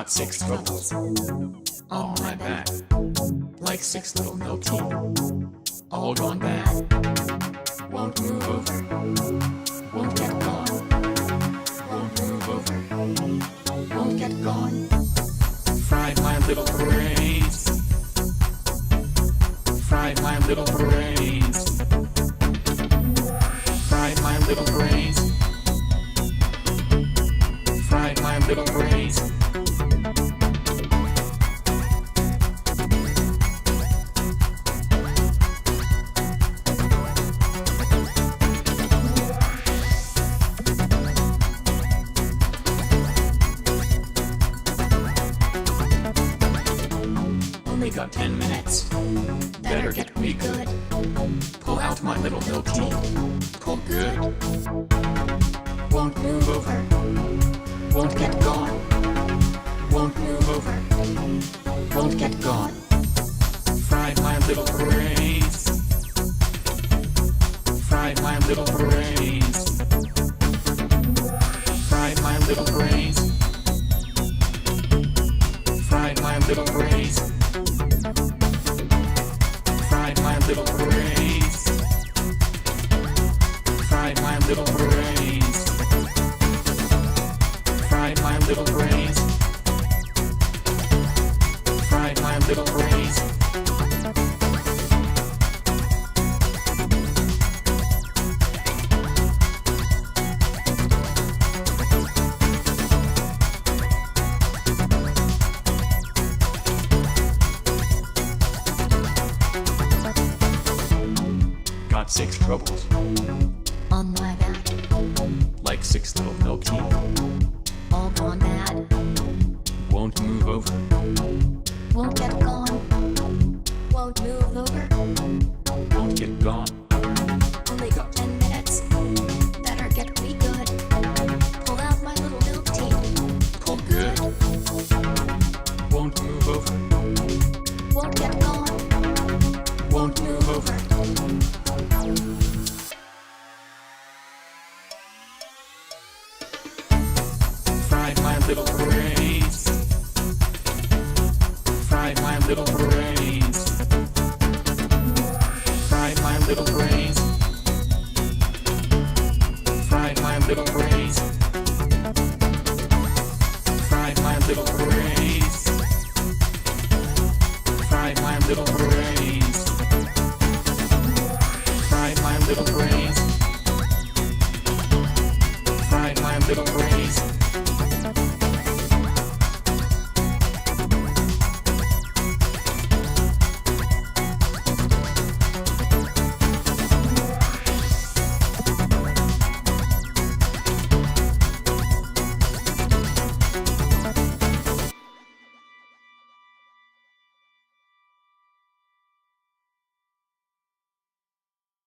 Got six troubles on my back, like six little milk teeth, all gone bad. Won't move over, won't get gone. Won't move over, won't get gone. Fried my little brains, fried my little brains, fried my little brains, fried my little brains. Only got 10 minutes, better get me good. Pull out my little milk tea, pull good. Won't move over, won't get gone. Won't move over, won't get gone. Fried my little brains, fried my little brains, fried my little brains, fried my little brains, fried my little brains, fried my little brains, fried my little brains, fried my little brains. Got six troubles on my back, like six little milk teeth, all gone bad. won't move over, Won't get gone, won't move over. won't get gone. Only got 10 minutes, better get me good. Pull out my little milk tea, Pull good, won't move over, won't get gone, won't move over. Fried my little brains, fried my little brains, fried my little brains, fried my little brains, fried my little brains, fried my little brains, fried my little brains, fried my little brains.